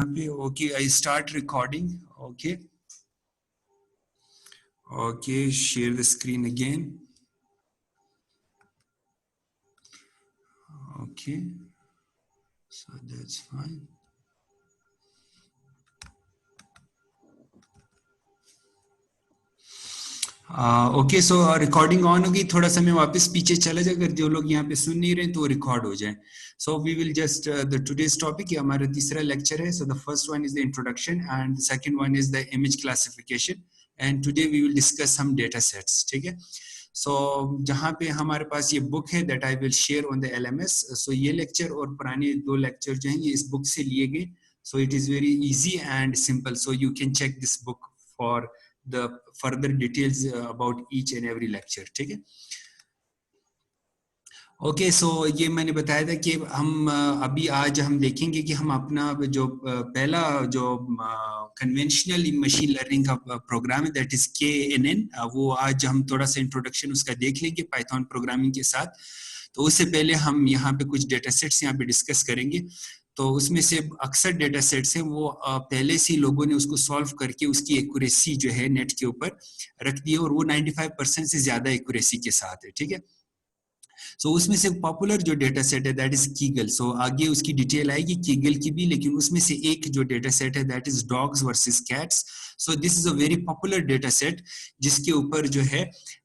यहाँ पे okay I start recording okay okay share the screen again okay so that's fine okay so recording on होगी थोड़ा सा मैं वापस पीछे चला जाए अगर जो लोग यहाँ पे सुन नहीं रहे तो रिकॉर्ड हो जाए so we will just the today's topic हमारा तीसरा लेक्चर है so the first one is the introduction and the second one is the image classification and today we will discuss some data sets ठीक है सो जहाँ पे हमारे पास ये book है that I will share on the LMS सो ये lecture और पुराने दो लेक्चर जो हैं ये इस बुक से लिए गए so it is very easy and simple so you can check this book for the further details about each and every lecture ठीक है ओके सो ये मैंने बताया था कि हम अभी आज हम देखेंगे कि हम अपना जो पहला जो कन्वेंशनल मशीन लर्निंग का प्रोग्राम है दैट इज KNN वो आज हम थोड़ा सा इंट्रोडक्शन उसका देख लेंगे पाइथन प्रोग्रामिंग के साथ तो उससे पहले हम यहाँ पे कुछ डेटा सेट्स यहाँ पे डिस्कस करेंगे तो उसमें से अक्सर डेटा सेट्स हैं वो पहले से लोगों ने उसको सॉल्व करके उसकी एक्यूरेसी जो है नेट के ऊपर रख दी है और वो 95% से ज्यादा एक्यूरेसी के साथ है ठीक है सो उसमें से पॉपुलर जो डेटा सेट है दैट इज कीगल सो आगे उसकी डिटेल आएगी कीगल की भी लेकिन उसमें से एक जो डेटा सेट है that is dogs versus cats so this is a very popular data set जिसके ऊपर जो है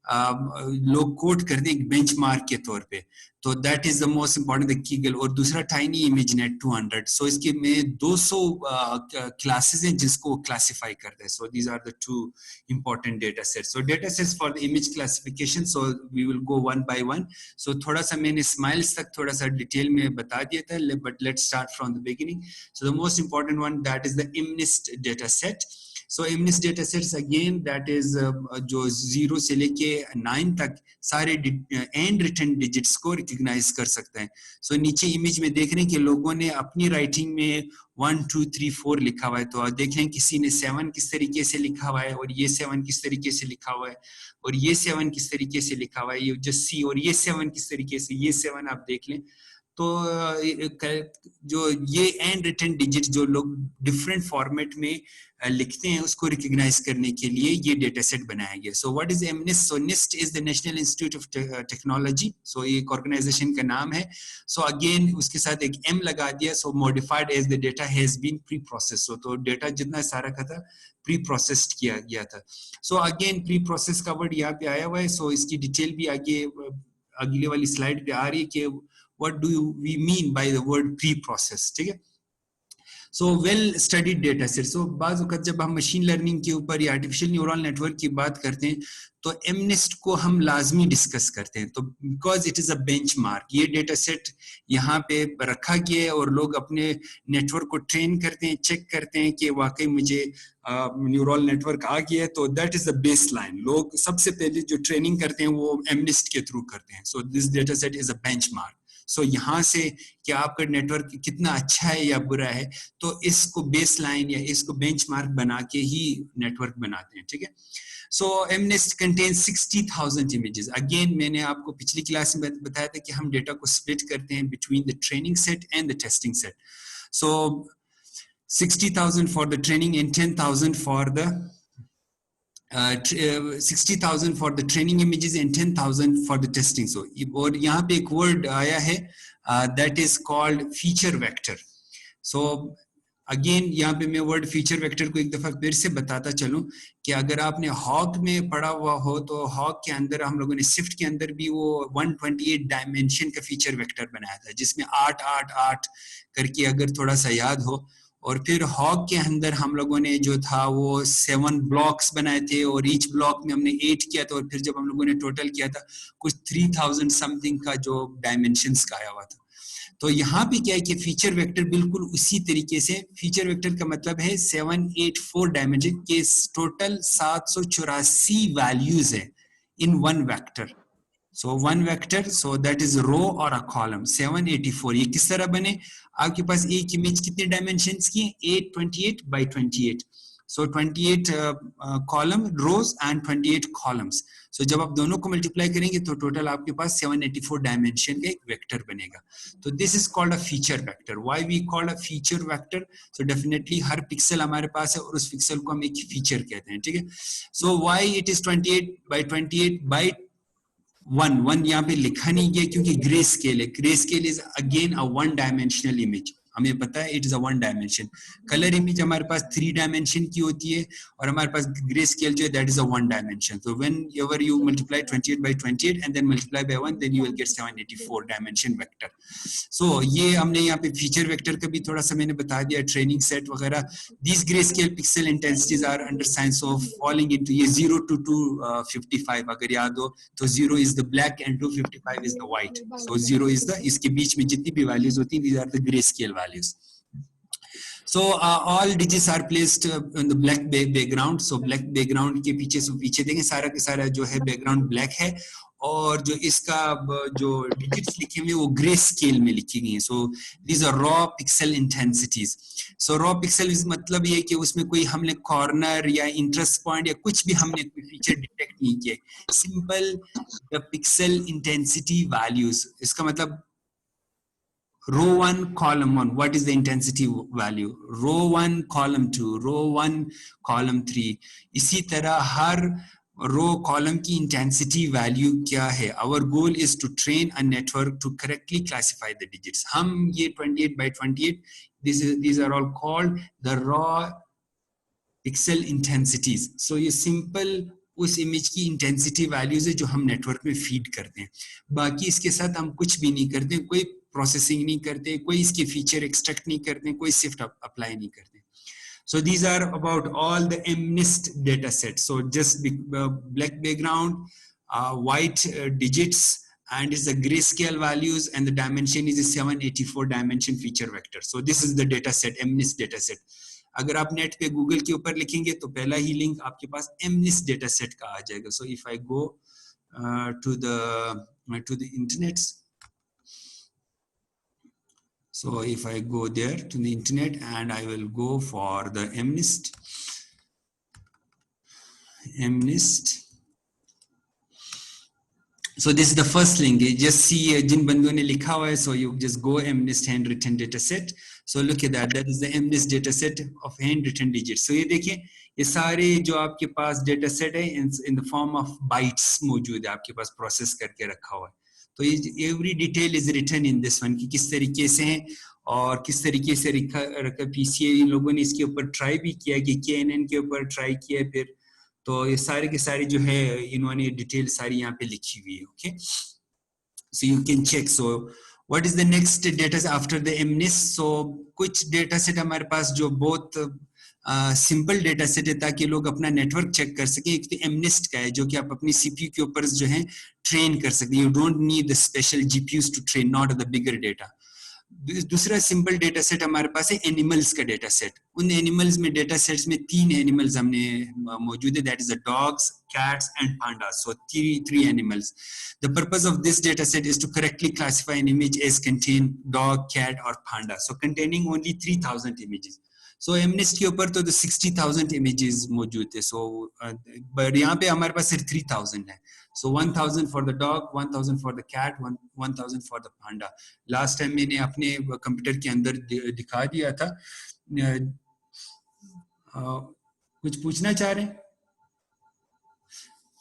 लोग कोट करते हैं एक बेंचमार्क के तौर पे तो that is the most important the Kegel और दूसरा टाइनी इमेज नेट 200 सो इसके में 200 क्लासेस हैं जिसको क्लासिफाई करते हैं so these are the two important data sets so data sets for the image classification so we will go one by one so थोड़ा सा मैंने स्माइल्स तक थोड़ा सा डिटेल में बता दिया था but let's start from the beginning so the most important one that is the MNIST data set So MNIST data sets again that is जो 0 से लेके 9 तक सारे एंड रिटन डिजिट्स को रिकॉग्नाइज कर सकते हैं सो नीचे इमेज में देख रहे हैं कि लोगों ने अपनी राइटिंग में 1 2 3 4 लिखा हुआ है तो देख लें किसी ने 7 किस तरीके से लिखा हुआ है और ये 7 किस तरीके से लिखा हुआ है और ये 7 किस तरीके से लिखा हुआ है ये जो C और ये 7 किस तरीके से ये 7 आप देख लें तो जो ये एंड रिटन डिजिट जो लोग डिफरेंट फॉर्मेट में लिखते हैं उसको रिकॉग्नाइज करने के लिए ये डेटा सेट बनाया गया सो what is MNIST so NIST is the national institute of technology so ये एक ऑर्गेनाइजेशन का नाम है सो अगेन उसके साथ एक M लगा दिया so modified as the data has been preprocess तो डेटा जितना सारा का था प्री प्रोसेस्ड किया गया था सो अगेन प्री प्रोसेस का वर्ड यहाँ पे आया हुआ है सो इसकी डिटेल भी आगे अगले वाली स्लाइड पे आ रही है कि what do we mean by the word pre-process ठीक है so well studied data set so बाज़ वक़्त जब हम मशीन लर्निंग के ऊपर या आर्टिफिशियल न्यूरल नेटवर्क की बात करते हैं तो MNIST को हम लाजमी डिस्कस करते हैं तो because it is a benchmark ये डेटा सेट यहाँ पे रखा गया है और लोग अपने नेटवर्क को ट्रेन करते हैं चेक करते हैं कि वाकई मुझे न्यूरल नेटवर्क आ गया है तो that is the base line लोग सबसे पहले जो ट्रेनिंग करते हैं वो MNIST के थ्रू करते हैं so this data set is a benchmark so यहाँ से कि आपका नेटवर्क कितना अच्छा है या बुरा है तो इसको बेस लाइन या इसको बेंचमार्क बना के ही नेटवर्क बनाते हैं ठीक है सो MNIST contains 60,000 images अगेन मैंने आपको पिछली क्लास में बताया था कि हम डेटा को स्प्लिट करते हैं between the training set and the testing set so 60,000 for the training and 10,000 for the 60,000 for the training images and 10,000 for the testing. So, और यहाँ पे एक word आया है that is called feature vector. So, again यहाँ पे मैं word feature vector को एक दफा फिर से बताता चलूँ कि अगर आपने हॉग में पढ़ा हुआ हो तो हॉग के अंदर हम लोगों ने स्विफ्ट के अंदर भी वो 128 डायमेंशन का फीचर वेक्टर बनाया था जिसमें 8 8 8 करके अगर थोड़ा सा याद हो और फिर हॉग के अंदर हम लोगों ने जो था वो 7 ब्लॉक्स बनाए थे और ईच ब्लॉक में हमने 8 किया था और फिर जब हम लोगों ने टोटल किया था कुछ 3000 समथिंग का जो डायमेंशंस का आया हुआ था तो यहाँ पे क्या है कि फीचर वेक्टर बिल्कुल उसी तरीके से फीचर वेक्टर का मतलब है 784 डायमेंशन के टोटल 784 वैल्यूज है in one vector So one vector, so that is row or a column. 784. ये किस तरह बने? आपके पास एक इमेज कितने डायमेंशंस की? 828 by 28. So 28 column rows and 28 columns. So जब आप दोनों को मल्टीप्लाई करेंगे तो टोटल आपके पास 784 डायमेंशन का एक वेक्टर बनेगा. तो this is called a feature vector. Why we called a feature vector? So definitely हर पिक्सल हमारे पास है और उस पिक्सल को हम एक फीचर कहते हैं. ठीक है. So why it is 28 by 28 by 1 यहाँ पे लिखा नहीं गया क्योंकि ग्रे स्केल है. Grey scale is again a one dimensional image. हमें पता है it is a one dimension. Colour image हमारे पास 3 डायमेंशन की होती है और हमारे पास ग्रे स्केल जो है that is a one dimension. So whenever you multiply 28 by 28 and then multiply by 1, then you will get 784 dimension vector. So ये हमने यहाँ पे फीचर वेक्टर का भी थोड़ा सा मैंने बता दिया, ट्रेनिंग सेट वगैरह. These grayscale pixel intensities are under science of falling into ये 0 to 255 अगर याद हो तो 0 is the black and 255 is the white. So 0 is the इसके बीच में जितनी भी values होती हैं these are the grayscale values. So all digits are placed in the black background. So black background के पीछे देखें सारा के सारा जो है background black है और जो इसका जो digits लिखे हुए वो gray scale में लिखी गई हैं. So these are raw pixel intensities. So raw pixel मतलब ये कि उसमें कोई हमने corner या interest point या कुछ भी हमने कोई feature detect नहीं किया. Simple the pixel intensity values. इसका मतलब row 1 column 1 what is the intensity value, row 1 column 2, row 1 column 3. इसी तरह हर row column की intensity value क्या है. Our goal is to train a network to correctly classify the digits. हम ये 28 by 28 these are all called the raw pixel intensities. So ये simple उस image की इंटेंसिटी वैल्यूज है जो हम नेटवर्क में फीड करते हैं. बाकी इसके साथ हम कुछ भी नहीं करते, कोई प्रोसेसिंग नहीं करते, कोई इसके फीचर एक्सट्रैक्ट नहीं करते, कोई शिफ्ट अप्लाई नहीं करते. So these are about all the MNIST data sets. So just black background, white digits, and is the grayscale values, and the dimension is a 784 dimension feature vector. So this is the data set, MNIST data set. अगर आप net पे Google के ऊपर लिखेंगे तो पहला ही link आपके पास MNIST data set का आ जाएगा. So if I go to the internet, so if I go there to the internet and I will go for the MNIST. So this is the first link. You just see जिन बंदों ने लिखा हुआ है, so you just go MNIST handwritten data set. So look at that. That is the MNIST data set of handwritten digits. So ये देखिए ये सारे जो आपके पास data set है in the form of bytes मौजूद है आपके पास प्रोसेस करके रखा हुआ है. तो ये every detail is written in this one कि किस तरीके से है और किस तरीके से रखा PCA इन लोगों ने इसके ऊपर ट्राई भी किया कि KNN के ऊपर ट्राई किया फिर तो ये सारे के सारे जो है इन्होंने डिटेल सारी यहाँ पे लिखी हुई है. Okay, so you can check. So what is the next data after the MNIST? So कुछ डेटा सेट हमारे पास जो बहुत सिंपल डेटा सेट है ताकि लोग अपना नेटवर्क चेक कर सकें. एक तो MNIST का है जो कि आप अपनी CPU के ऊपर जो है ट्रेन कर सकते हैं. You don't need the special GPUs to train, not the bigger data. दूसरा सिंपल डेटा सेट हमारे पास है एनिमल्स का डेटा सेट. उन एनिमल्स में डेटा सेट्स में 3 एनिमल्स हमने मौजूद है, that is the dogs, cats and pandas. So three animals. The purpose of this data set is to correctly classify an image as contain dog, cat or panda. So containing only 3000 images. So MNIST के ऊपर तो 60,000 images मौजूद है. So but यहाँ पे हमारे पास सिर्फ 3000 है. So 1000 for the dog, 1000 for the cat, 1000 for the panda. Last time मैंने अपने कंप्यूटर के अंदर दिखा दिया था. कुछ पूछना चाह रहे हैं?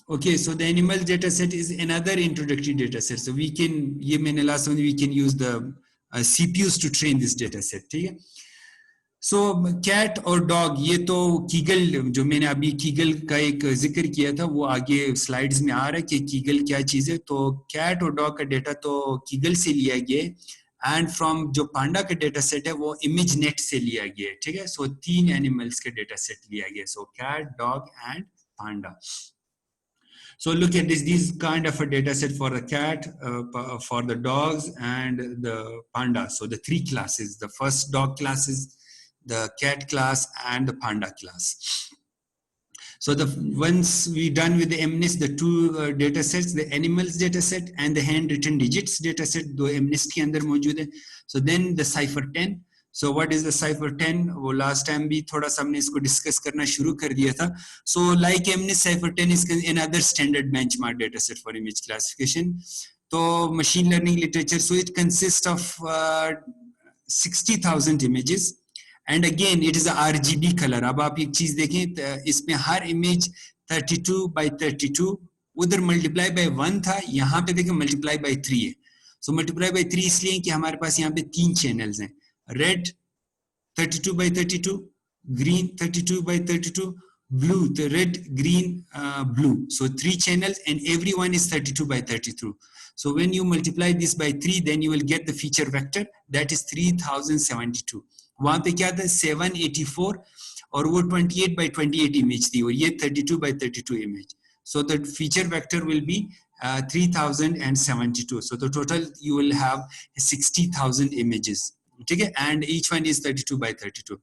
Okay, so the animal data set is another introductory data set. So we can, ये मैंने last time we can use the CPUs to train this data set. ठीक है? So cat और dog ये तो कीगल, जो मैंने अभी कीगल का एक जिक्र किया था वो आगे स्लाइड्स में आ रहा है कि कीगल क्या चीज़ है. तो कैट और डॉग का डेटा तो कीगल से लिया गया एंड फ्रॉम जो पांडा का डेटा सेट है वो इमेज नेट से लिया गया. ठीक है. सो 3 एनिमल्स का डेटा सेट लिया गया. So cat, dog and panda. So look at this, these kind of a data set for the cat, for the dogs and the panda. So the 3 classes, the first dog classes, the cat class and the panda class. So once we done with the MNIST, the 2 data sets, the animals data set and the handwritten digits data set, दो MNIST के अंदर मौजूद है. So then the cipher 10. So what is the Cypher 10? वो last time भी थोड़ा सा हमने इसको discuss करना शुरू कर दिया था. So like MNIST, Cypher 10 is another standard benchmark data set for image classification. So machine learning literature, so it consists of 60,000 images. And again, it is a RGB color. अब आप एक चीज देखें, इसमें हर image 32 by 32, उधर multiply by 1 था, यहाँ पे देखें multiply by 3 है. So multiply by 3 इसलिए कि हमारे पास यहाँ पे 3 channels हैं. Red 32 by 32, green 32 by 32, blue, the red, green, blue. So 3 channels and every one is 32 by 32. So when you multiply this by 3, then you will get the feature vector, that is 3072. वहाँ पे क्या था 784 और वो 28 by 28 image थी और ये 32 by 32 image. So the feature vector will be 3072. So the total you will have 60,000 images. Okay, and each one is 32 by 32.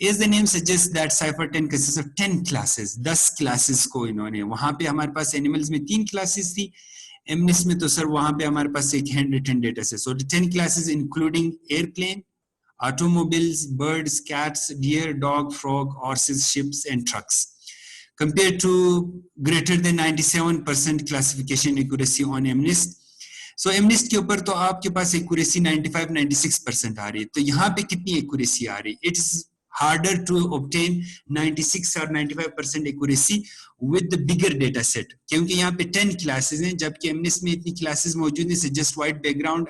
As the name suggests that Cypher 10 consists of 10 classes. 10 classes को इन्होंने, वहाँ पे हमारे पास animals में 3 classes थी, MNIST में तो sir वहाँ पे हमारे पास एक handwritten data set. So the 10 classes including airplane, automobiles, birds, cats, deer, dog, frog, horses, ships, and trucks. Compared to greater than 97% classification accuracy on MNIST. So MNIST के ऊपर तो आपके पास accuracy 95-96% आ रही है, तो यहाँ पे कितनी accuracy आ रही है? It is harder to obtain 96 or 95% accuracy with the bigger data set, क्योंकि यहाँ पे 10 classes हैं, जबकि MNIST में इतनी classes मौजूद हैं, just white background,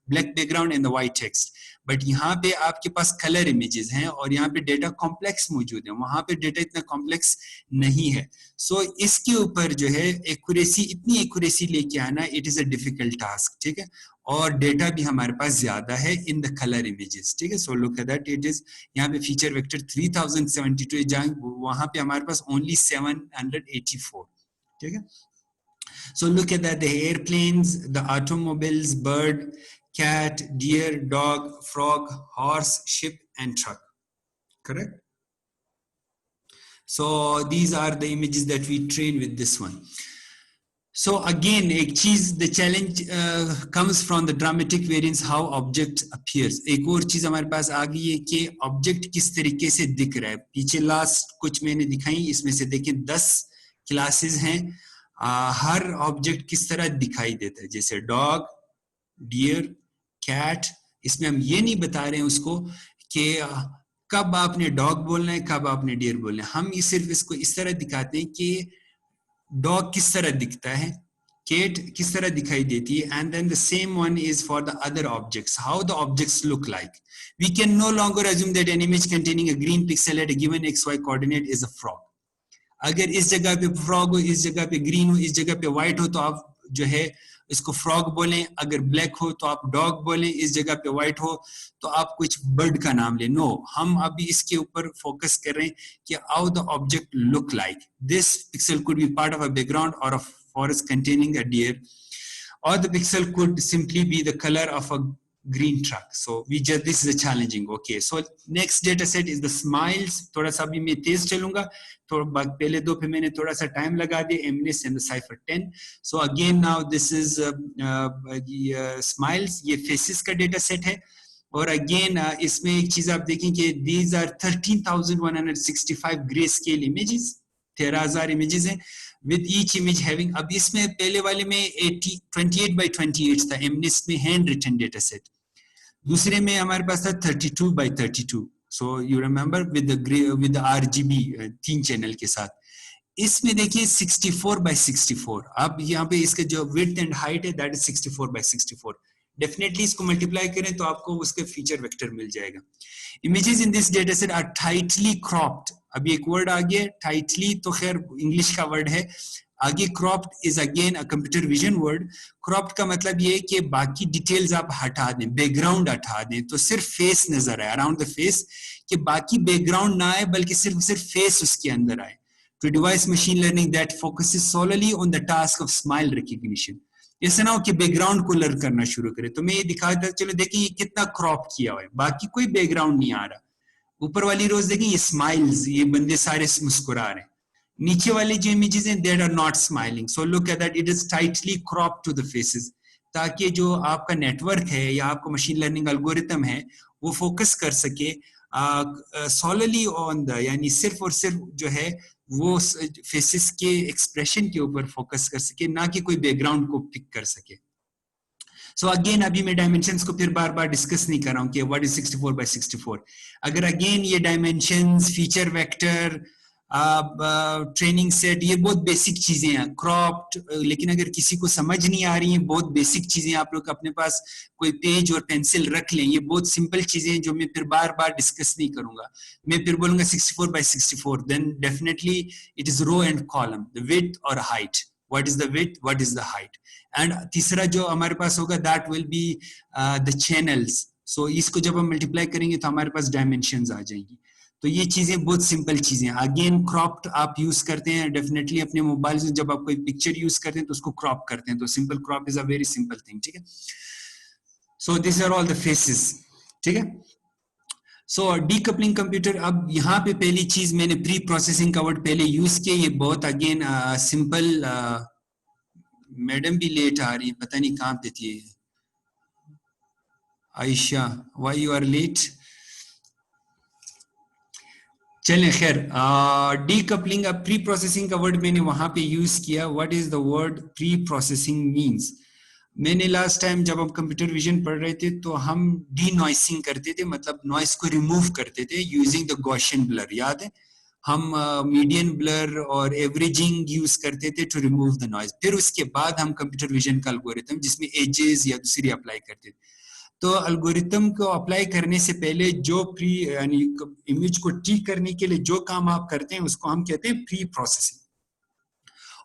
black background and the white text. But यहाँ पे आपके पास कलर इमेजेस हैं और यहाँ पे डेटा कॉम्प्लेक्स मौजूद है, वहां पे डेटा इतना कॉम्प्लेक्स नहीं है. सो इसके ऊपर जो है एक्यूरेसी, इतनी एक्यूरेसी लेके आना, it is a difficult task. ठीक है, और डेटा भी हमारे पास ज्यादा है इन द कलर इमेजेस. ठीक है, so look at that, it is यहाँ पे फीचर वेक्टर 3072 है, जहां वहां पे हमारे पास ओनली 784. ठीक है, so look at that, the airplanes, the automobiles, bird, cat, deer, dog, frog, horse, ship, and truck. Correct? So these are the images that we train with this one. So again, एक चीज, the challenge comes from the dramatic variance how object appears. एक और चीज हमारे पास आ गई है कि object किस तरीके से दिख रहा है. पीछे लास्ट कुछ मैंने दिखाई, इसमें से देखें 10 क्लासेस हैं, हर ऑब्जेक्ट किस तरह दिखाई देता है, जैसे डॉग, डियर, कैट. इसमें हम ये नहीं बता रहे हैं उसको कि कब आपने डॉग बोलना है, कब आपने डियर बोलना है. हम ये सिर्फ इसको इस तरह दिखाते हैं कि डॉग किस तरह दिखता है, कैट किस तरह दिखाई देती है, and then the same one is for the other objects, how the objects look like. We can no longer assume that an image containing a green pixel at a given XY coordinate is a frog. अगर इस जगह पे frog हो, इस जगह पे green हो, इस जगह पे व्हाइट हो, तो आप जो है इसको फ्रॉग बोलें. अगर ब्लैक हो तो आप डॉग बोलें, इस जगह पे व्हाइट हो तो आप कुछ बर्ड का नाम लें. नो, हम अभी इसके ऊपर फोकस कर रहे हैं कि how the object look like. This pixel could be part of a background और a forest containing a deer, or the pixel could simply be the color of a green truck. So this is a challenging. Okay, so next data set is the smiles. थोड़ा सा भी मैं तेज चलूंगा, तो पहले दो पे मैंने थोड़ा सा टाइम लगा दिया, MNIST and the Cypher 10. So again now this is smiles, ये faces का data set है. और अगेन इसमें एक चीज आप देखें कि these are 13,165 grayscale images, 13,000 images हैं, with each image having, अब इसमें पहले वाले में 28 by 28 था, MNIST में हैंड रिटन डेटा सेट. दूसरे में हमारे पास था 32 by 32. So you remember with the RGB 3 channel के साथ. इसमें देखिए 64 by 64. अब यहाँ पे इसका जो width and height है, that is 64 by 64. डेफिनेटली इसको मल्टीप्लाई करें तो आपको उसके फीचर वेक्टर मिल जाएगा. Images in this data set are tightly cropped. अभी एक वर्ड आ गया टाइटली, तो खैर इंग्लिश का वर्ड है. आगे cropped is again a computer vision word. Cropped का मतलब ये है कि बाकी डिटेल्स आप हटा दें, बैकग्राउंड हटा दें, तो सिर्फ फेस नजर आए, अराउंड द फेस, कि बाकी बैकग्राउंड ना आए बल्कि सिर्फ फेस उसके अंदर आए. To devise machine learning that focuses solely on the task of smile recognition. ऐसा ना हो कि बैकग्राउंड को लर्न करना शुरू करे. तो मैं ये दिखाता, चलो देखिए ये कितना क्रॉप किया हुआ है, बाकी कोई बैकग्राउंड नहीं आ रहा. ऊपर वाली रोज देखें, ये स्माइल्स, ये बंदे सारे मुस्कुरा रहे हैं. नीचे वाले जो इमेजेस हैं, they are not smiling. So look at that, it is tightly cropped to the faces. ताकि जो आपका नेटवर्क है या आपका मशीन लर्निंग एल्गोरिथम है वो फोकस कर सके सॉलिडली ऑन द, यानी सिर्फ और सिर्फ जो है वो फेसेस के एक्सप्रेशन के ऊपर फोकस कर सके, ना कि कोई बैकग्राउंड को पिक कर सके। सो अगेन अभी मैं डायमेंशंस को फिर बार बार डिस्कस नहीं कर रहा हूँ कि व्हाट इज 64 by 64। अगर अगेन ये dimensions, feature vector, training set, ये बहुत बेसिक चीजें हैं, क्रॉप्ड, लेकिन अगर किसी को समझ नहीं आ रही हैं, बहुत बेसिक चीजें, आप लोग अपने पास कोई पेज और पेंसिल रख लें, ये बहुत सिंपल चीजें हैं जो मैं फिर बार बार डिस्कस नहीं करूंगा। मैं फिर बोलूंगा 64 by 64, then definitely it is row and column, the width और height, what is the width, what is the height. And तीसरा जो हमारे पास होगा that will be the channels. So इसको जब हम मल्टीप्लाई करेंगे तो हमारे पास डायमेंशंस आ जाएंगी। तो ये चीजें बहुत सिंपल चीजें हैं। अगेन क्रॉप्ड आप यूज करते हैं डेफिनेटली अपने मोबाइल से, जब आप कोई पिक्चर यूज करते हैं तो उसको क्रॉप करते हैं, तो simple crop is a very simple thing, ठीक है। So this are all the faces, ठीक है। सो डीकपलिंग कंप्यूटर, अब यहाँ पे पहली चीज मैंने प्री प्रोसेसिंग का वर्ड पहले यूज किया, ये बहुत अगेन सिंपल, मैडम भी लेट आ रही है, पता नहीं कहाँ पे थी Ayesha, why you are late. चलें खैर, डीकपलिंग, अब प्री प्रोसेसिंग का वर्ड मैंने वहां पे यूज किया। What is the word pre processing means? मैंने लास्ट टाइम जब हम कंप्यूटर विजन पढ़ रहे थे तो हम डी नॉइसिंग करते थे, मतलब नॉइस को रिमूव करते थे यूजिंग द गॉसियन ब्लर, याद है? हम मीडियन ब्लर और एवरेजिंग यूज करते थे टू रिमूव द नॉइज। फिर उसके बाद हम कंप्यूटर विजन का एल्गोरिथम जिसमें एजेस या दूसरी अप्लाई करते थे। तो एल्गोरिथम को अप्लाई करने से पहले जो प्री, यानी इमेज को ठीक करने के लिए जो काम आप करते हैं उसको हम कहते हैं प्री प्रोसेसिंग।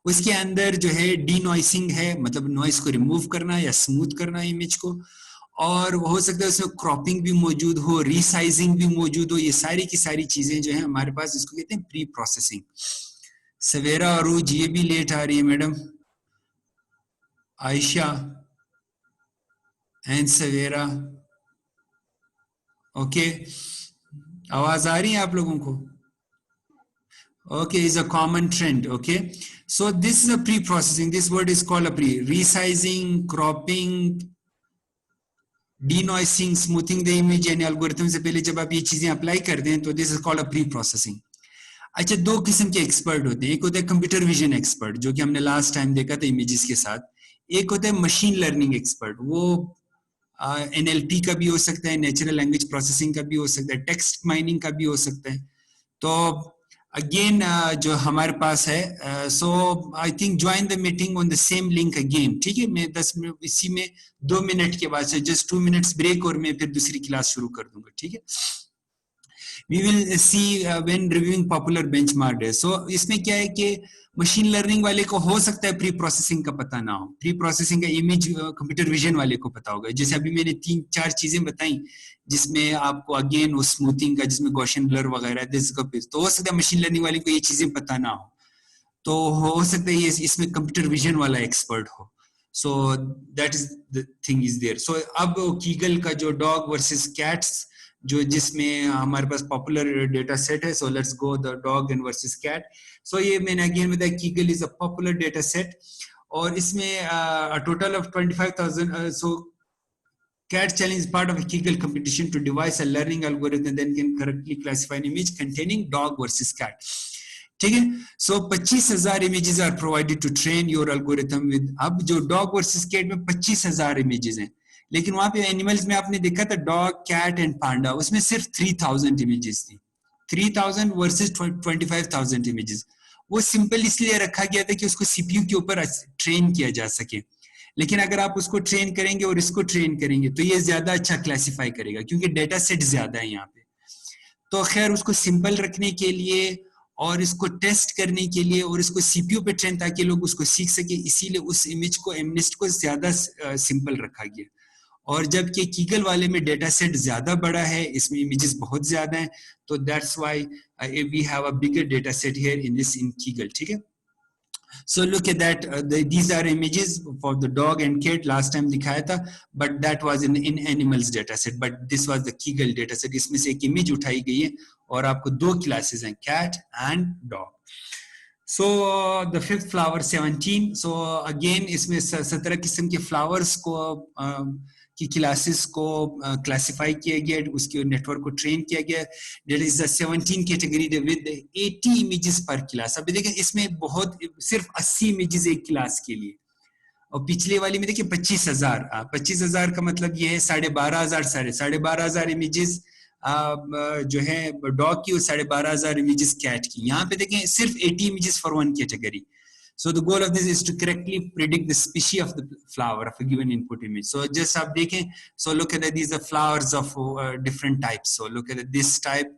उसके अंदर जो है डी नॉइसिंग है, मतलब नॉइस को रिमूव करना या स्मूथ करना इमेज को, और हो सकता है उसमें क्रॉपिंग भी मौजूद हो, रीसाइजिंग भी मौजूद हो, ये सारी की सारी चीजें जो है हमारे पास, इसको कहते हैं प्री प्रोसेसिंग। सवेरा अरूज ये भी लेट आ रही है madam, Ayesha and Savera, okay, आवाज आ रही है आप लोगों को? Okay, is a common trend. Okay, so this is a pre-processing. This word is called a resizing, cropping, denoising, smoothing the image, यानी algorithm से पहले जब आप ये चीजें अप्लाई करते हैं तो this is called a pre-processing. अच्छा, दो किस्म के एक्सपर्ट होते हैं, एक होता है कंप्यूटर विजन एक्सपर्ट जो कि हमने लास्ट टाइम देखा था इमेजेस के साथ, एक होता है मशीन लर्निंग एक्सपर्ट। वो NLP का भी हो सकता है, नेचुरल लैंग्वेज प्रोसेसिंग का भी हो सकता है, टेक्स्ट माइनिंग का भी हो सकता है। तो अगेन जो हमारे पास है, so I think join the meeting on the same link again, ठीक है। मैं 10 मिनट इसी में 2 मिनट के बाद से जस्ट 2 मिनट्स ब्रेक और मैं फिर दूसरी क्लास शुरू कर दूंगा, ठीक है। We will see when reviewing popular benchmark है। So इसमें क्या है कि मशीन लर्निंग वाले को हो सकता है प्री प्रोसेसिंग का पता ना हो, प्री प्रोसेसिंग का इमेज कंप्यूटर विजन वाले को पता होगा। जैसे अभी मैंने 3-4 चीजें बताई जिसमें आपको अगेन वो स्मूथिंग का, जिसमें गॉसियन ब्लर वगैरह, तो हो सकता है मशीन लर्निंग वाले को ये चीजें पता ना हो, तो हो सकता है ये इसमें कंप्यूटर विजन वाला एक्सपर्ट हो। So that is the thing is there. So अब कीगल का जो डॉग वर्सेस कैट्स, जो जिसमें हमारे पास पॉपुलर डेटा सेट है, so let's go the dog and versus cat. So ये मैंने अगेन बताया Kaggle is a popular data set, और इसमें total of 25,000। So cat challenge is part of a Kaggle competition to devise a learning algorithm that can correctly classify an image containing dog versus cat. ठीक है। सो 25,000 images are provided to train your algorithm with. अब जो dog versus cat में 25,000 images हैं, लेकिन वहां पे एनिमल्स में आपने देखा था डॉग, कैट एंड पांडा, उसमें सिर्फ 3,000 इमेजेस थी। 3,000 वर्सेस 25,000 इमेजेस। वो सिंपल इसलिए रखा गया था कि उसको सीपीयू के ऊपर ट्रेन किया जा सके, लेकिन अगर आप उसको ट्रेन करेंगे और इसको ट्रेन करेंगे तो ये ज्यादा अच्छा क्लासिफाई करेगा क्योंकि डेटा सेट ज्यादा है यहाँ पे। तो खैर उसको सिंपल रखने के लिए और इसको टेस्ट करने के लिए और इसको सीपीयू पे ट्रेन ताकि लोग उसको सीख सके, इसीलिए उस इमेज को, एमनेस्ट को ज्यादा सिंपल रखा गया। और जबकि कीगल वाले में डेटा सेट ज्यादा बड़ा है, इसमें इमेजेस बहुत ज्यादा हैं, तो that's why we have a bigger data set here in this in Kaggle, ठीक है। So look at that. These are images for the dog and cat. Last time दिखाया था, but that was in animals data set. But this was the Kaggle data set. इसमें से एक image उठाई गई है और आपको 2 classes हैं, cat and dog. So the fifth flower 17. So again इसमें 17 किस्म के flowers को की क्लासेस को क्लासिफाई किया गया, उसके नेटवर्क को ट्रेन किया गया. There is a 17 category with 80 images per class. अभी देखें इसमें बहुत सिर्फ 80 images एक क्लास के लिए, और पिछले वाली में देखिए 25,000. 25,000 का मतलब ये है 12,500 12,500 इमेजेस जो है डॉग की और 12,500 इमेजेस कैट की. यहाँ पे देखें सिर्फ 80 images for one category. So the goal of this is to correctly predict the species of the flower of a given input image. So just आप देखें, so look at these are flowers of different types. So look at this type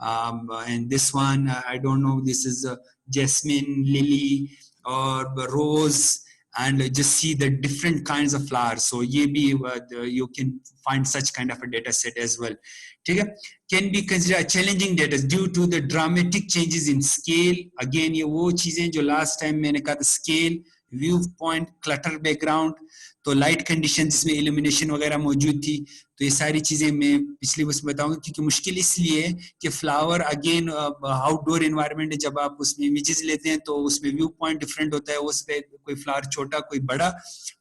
and this one. I don't know. This is jasmine, lily, or rose. And just see the different kinds of flowers. So ye bhi you can find such kind of a data set as well. Can be considered challenging data due to the dramatic changes in scale. Again ye wo cheezein jo last time maine kaha scale, viewpoint, clutter background, तो light condition जिसमें illumination वगैरह मौजूद थी. तो ये सारी चीजें मैं पिछली उसमें बताऊंगा, क्योंकि मुश्किल इसलिए है कि फ्लावर अगेन आउटडोर एनवायरनमेंट है, जब आप उसमें इमेजेस लेते हैं तो उसमें व्यू पॉइंट डिफरेंट होता है, उसपे कोई फ्लावर छोटा कोई बड़ा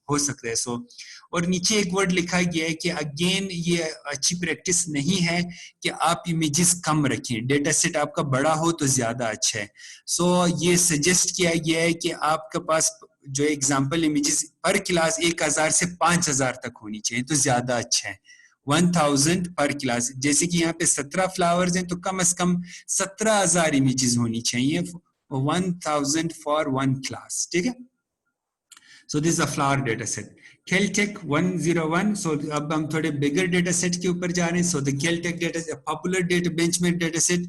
हो सकता है. सो और नीचे एक वर्ड लिखा गया है कि अगेन ये अच्छी प्रैक्टिस नहीं है कि आप इमेजेस कम रखें, डेटा सेट आपका बड़ा हो तो ज्यादा अच्छा है. सो ये सजेस्ट किया गया है कि आपके पास जो एग्जाम्पल इमेजेस पर क्लास 1000 से 5000 तक होनी चाहिए तो ज्यादा अच्छा है. 1000 पर क्लास, जैसे कि यहाँ पे 17 फ्लावर्स हैं तो कम से कम 17,000 इमेजेस होनी चाहिए, 1000 फॉर वन क्लास. ठीक है. So this is a flower data set. Caltech 101. So अब हम थोड़े बिगर डेटा सेट के ऊपर जा रहे हैं. So the Caltech data popular data benchmark data set.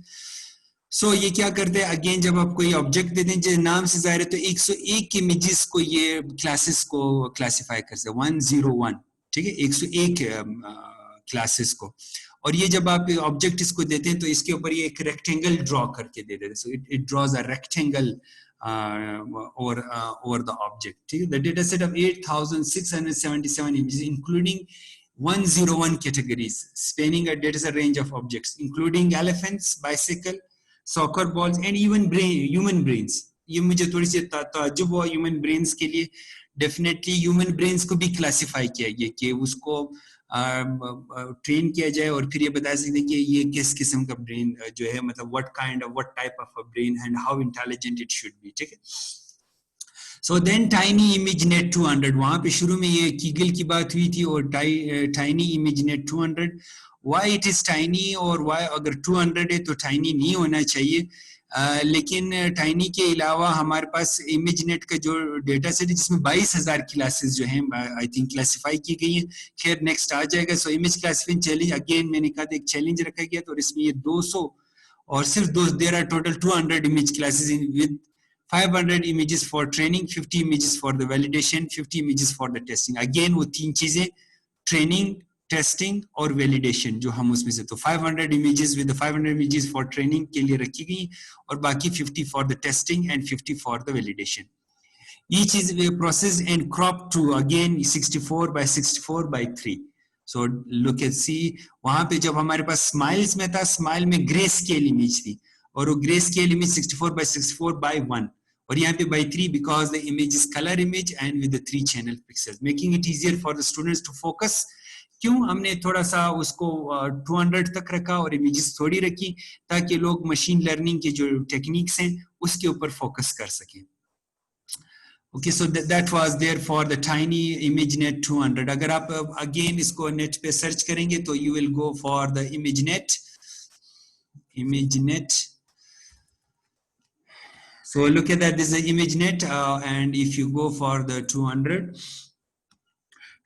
So ये क्या करते हैं, अगेन जब आप कोई ऑब्जेक्ट देते हैं जो नाम से जाहिर है तो 101 इमेजेस को ये क्लासेस को क्लासिफाई करते हैं. 101. ठीक है, 101 क्लासेस को. और ये जब आप ऑब्जेक्ट इसको देते हैं तो इसके ऊपर ये एक रेक्टेंगल ड्रॉ करके दे देते हैं. So it draws a rectangle over the object. ठीक है. The data set of 8,677 images including 101 categories spanning a data set range of objects including elephants, bicycle, soccer balls and even human brains. ये मुझे थोड़ी सी ताज्जुब हुआ human brains के लिए. Definitely human brains को भी क्लासिफाई किया गया कि उसको ट्रेन किया जाए और फिर ये बता सकते हैं कि ये किस किस्म का ब्रेन जो है, मतलब what type of a brain and how intelligent it should be. ठीक है. So then tiny image net 200. वहां पे शुरू में ये कीगल की बात हुई थी और tiny image net 200. Why it is tiny और वाई अगर 200 है तो टाइनी नहीं होना चाहिए. लेकिन टाइनी के अलावा हमारे पास इमेज नेट का जो डेटा सेट है जिसमें 22,000 क्लासेस जो हैं आई थिंक क्लासिफाई की गई हैं. खैर नेक्स्ट आ जाएगा. So image classification challenge again मैंने कहा था एक चैलेंज रखा गया तो इसमें ये 200 और सिर्फ there are total 200 image classes in with 500 images for training, 50 images for the validation, 50 images for the testing. Again वो तीन चीजें ट्रेनिंग, टेस्टिंग और वैलिडेशन जो हम उसमें से, तो 500 images with the 500 images for training के लिए रखी गई और बाकी 50 for the testing and 50 for the validation. Each is processed and cropped to again 64 by 64 by 3. So look at see वहां पे जब हमारे पास स्माइल्स में था, स्माइल में ग्रे स्केल इमेज थी और वो grey scale image 64 by 64 by 1 और यहाँ पे by 3 because the image is color image and with the 3 channel pixels, making it easier for the students to focus. क्यों हमने थोड़ा सा उसको 200 तक रखा और इमेजेस थोड़ी रखी ताकि लोग मशीन लर्निंग के जो टेक्निक्स हैं उसके ऊपर फोकस कर सकें. Okay, so that was there for the tiny ImageNet 200. अगर आप again इसको नेट पे सर्च करेंगे तो you will go for the ImageNet. So look at that, this is the ImageNet and if you go for the 200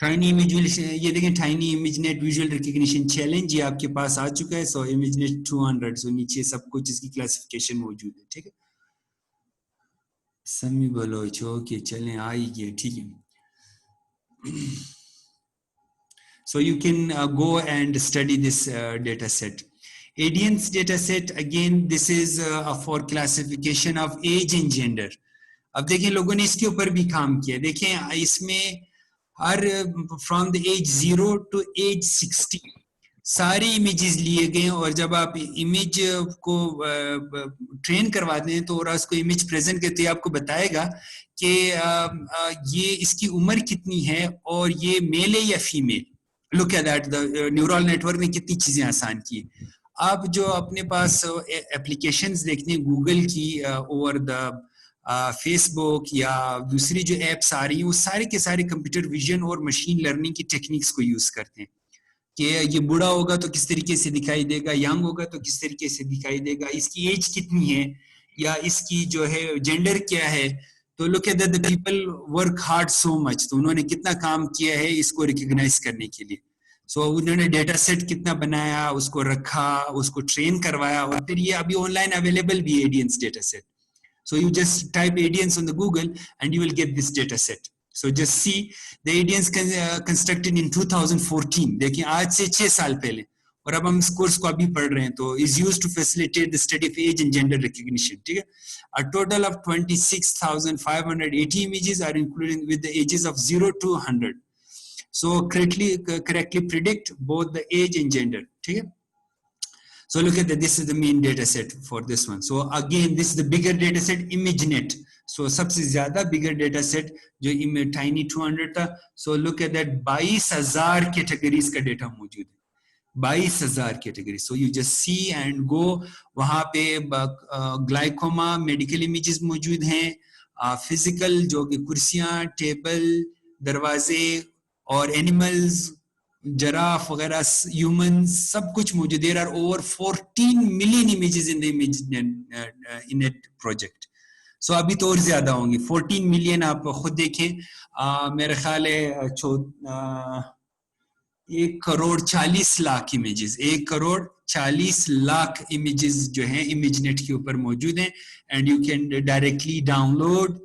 tiny image, ये देखें tiny ImageNet visual recognition challenge ये आपके पास आ चुका है. So ImageNet 200, so नीचे सब कुछ इसकी क्लासिफिकेशन मौजूद है. ठीक है. समी बलोच, ओके चलें आ ही गया. ठीक है. So you can go and study this data set. ADN's data set, again this is for classification of age and gender. अब देखें लोगों ने इसके ऊपर भी काम किया. देखें इसमें हर from the age 0 to age 60. सारे इमेजेस लिए गए और जब आप इमेज को ट्रेन करवाते हैं तो और उसको इमेज प्रेजेंट करते हैं आपको बताएगा कि ये इसकी उम्र कितनी है और ये मेल है या female. Look at that, the neural network ने कितनी चीजें आसान की। आप जो अपने पास एप्लीकेशंस देखते हैं गूगल की ओवर द फेसबुक या दूसरी जो एप्स आ रही हैं वो सारे के सारे कंप्यूटर विजन और मशीन लर्निंग की टेक्निक्स को यूज करते हैं कि ये बूढ़ा होगा तो किस तरीके से दिखाई देगा, यंग होगा तो किस तरीके से दिखाई देगा, इसकी एज कितनी है या इसकी जो है जेंडर क्या है। तो look at the people work hard so much, तो उन्होंने कितना काम किया है इसको रिकॉग्नाइज करने के लिए। सो उन्होंने डेटा सेट कितना बनाया, उसको रखा, उसको ट्रेन करवाया और फिर ये अभी ऑनलाइन अवेलेबल भी है एडियंस data set. So you just type ADNs on the Google and you will get this data set. So just see the ADNs constructed in 2014. देखिए आज से 6 साल पहले, और अब हम इस कोर्स को अभी पढ़ रहे हैं तो is used to facilitate the study of age and gender recognition. ठीक है? A total of 26,580 images are included with the ages of 0 to 100. So correctly predict both the age and gender. ठीक है? So look at that, this is the main data set for this one. So again, this is the bigger data set, ImageNet. So सबसे ज़्यादा bigger data set जो Tiny 200 था. So look at that, 22,000 categories का data मौजूद है. 22,000 categories. So you just see and go. वहाँ पे glaucoma medical images मौजूद हैं, फिजिकल जो कि कुर्सियाँ, टेबल, दरवाजे और एनिमल्स, जराफ वगैरह, ह्यूमंस, सब कुछ मौजूद। There are over 14 million images in the ImageNet project. So अभी तो और ज्यादा होंगे, 14 मिलियन आप खुद देखें। मेरा ख्याल है 1,40,00,000 इमेजेस, 1,40,00,000 इमेजेस जो हैं ImageNet के ऊपर मौजूद हैं and you can directly download,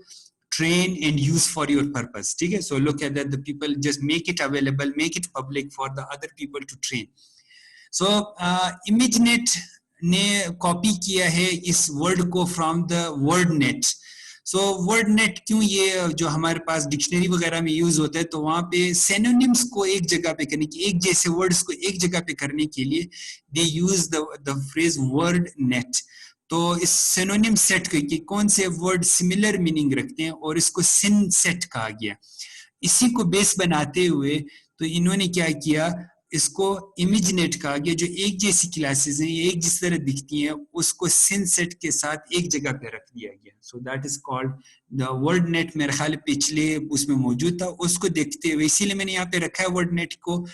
train and use for your purpose. ठीक है? So look at that, the people just make it available, make it public for the other people to train. So ImageNet ने copy किया है इस word को from the WordNet. So WordNet क्यों, ये जो हमारे पास डिक्शनरी वगैरह में यूज होता है तो वहाँ पे synonyms को एक जगह पे करने की, एक जैसे वर्ड्स को एक जगह पे करने के लिए they use the phrase WordNet. तो इस सिनोनिम सेट कि कौन से वर्ड सिमिलर मीनिंग रखते हैं और इसको सिन सेट कहा गया। इसी को बेस बनाते हुए तो इन्होंने क्या किया, इसको ImageNet कहा गया, जो एक जैसी क्लासेस हैं, एक जिस तरह दिखती हैं, उसको सिन सेट के साथ एक जगह पे रख दिया गया। सो that is called the WordNet। मेरे ख्याल पिछले उसमें मौजूद था, उसको देखते हुए इसीलिए मैंने यहाँ पे रखा है WordNet को